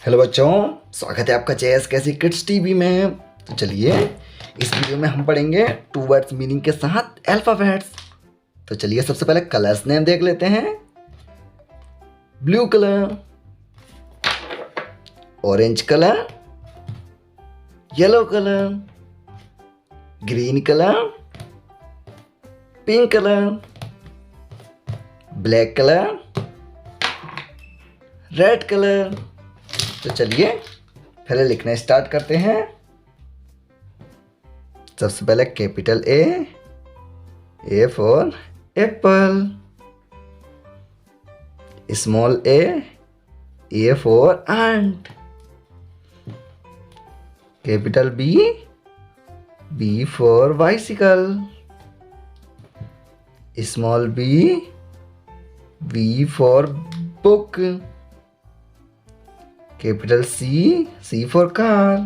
Hello बच्चों, स्वागत है आपका जेएस कैसी किड्स टीवी में। तो चलिए इस वीडियो में हम पढ़ेंगे टू वर्ड्स मीनिंग के साथ अल्फाबेट्स। तो चलिए सबसे पहले कलर्स नेम देख लेते हैं। Blue colour, orange colour, yellow colour, green colour, pink colour, black colour, red colour. तो चलिए पहले लिखना स्टार्ट करते हैं। सबसे पहले capital A for apple, small A for ant, capital B for bicycle, small B for book, capital C for car,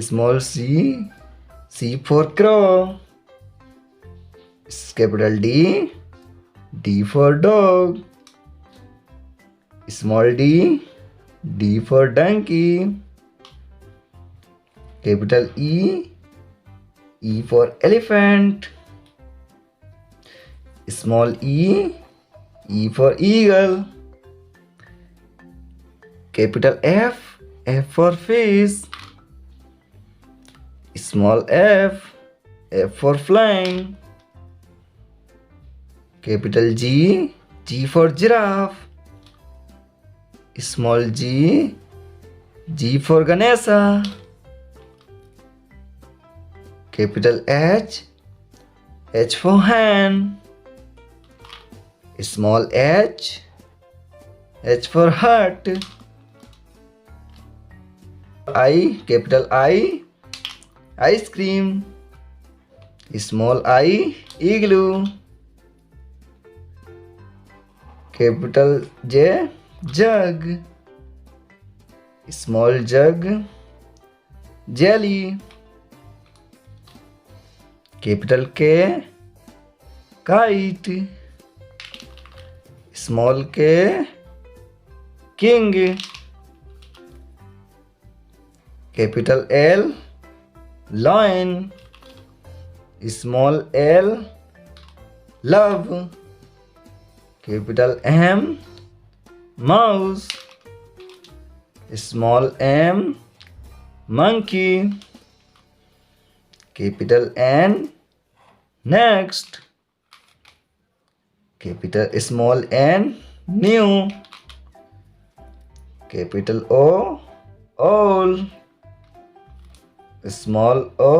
small C for crow, capital D for dog, small D for donkey, capital E for elephant, small E for eagle, capital F for fish, small f for flying, capital G for giraffe, small G for Ganesha, capital H for hen, small h for heart, capital I ice cream, small I igloo, capital J jug, small jug jelly, capital K kite, small K king, capital L lion, small l love, capital M mouse, small m monkey, capital N next, capital small n new, capital O all, small o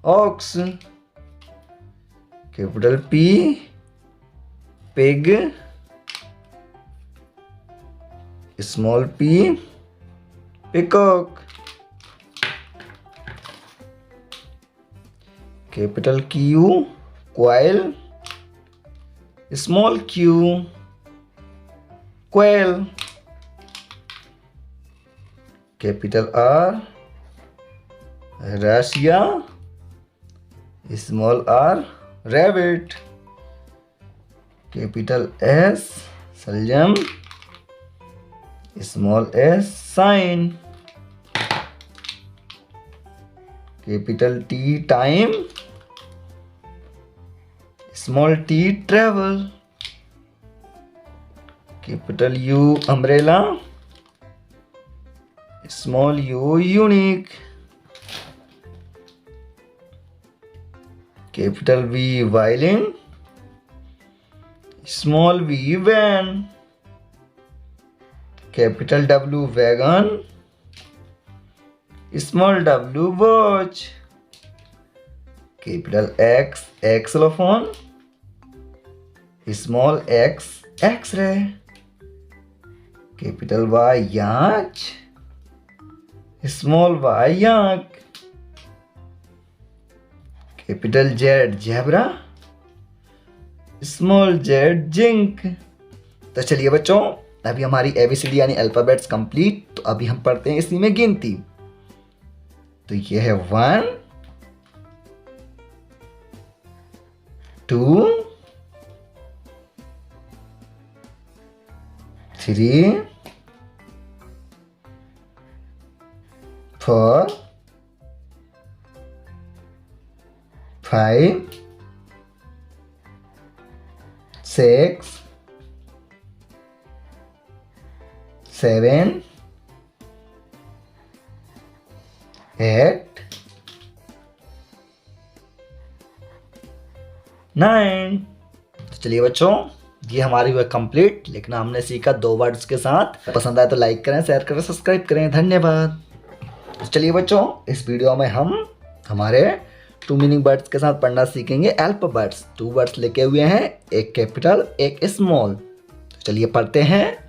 ox, capital P pig, small p peacock, capital Q quail, small q quail, capital R Russia, small r rabbit, capital S सलजम, small s sign, capital T time, small t travel, capital U umbrella, small u unique, capital V violin, small v van, capital W wagon, small w watch, capital X xylophone, small x x ray, capital Y yacht, small y yank, capital Z zebra, small z zinc. तो चलिए बच्चों, अभी हमारी ABCD यानी alphabets complete. तो अभी हम पढ़ते हैं इसी में गिनती। तो ये है 1 2 3 4 5 6 7 8 9। तो चलिए बच्चों, ये हमारी हुई कंप्लीट। लेकिन हमने सीखा 2 वर्ड्स के साथ। पसंद आए तो लाइक करें, शेयर करें, सब्सक्राइब करें। धन्यवाद। तो चलिए बच्चों, इस वीडियो में हम हमारे 2 मीनिंग वर्ड्स के साथ पढ़ना सीखेंगे अल्फाबेट्स। 2 वर्ड्स लेके हुए हैं, एक कैपिटल एक स्मॉल। तो चलिए पढ़ते हैं।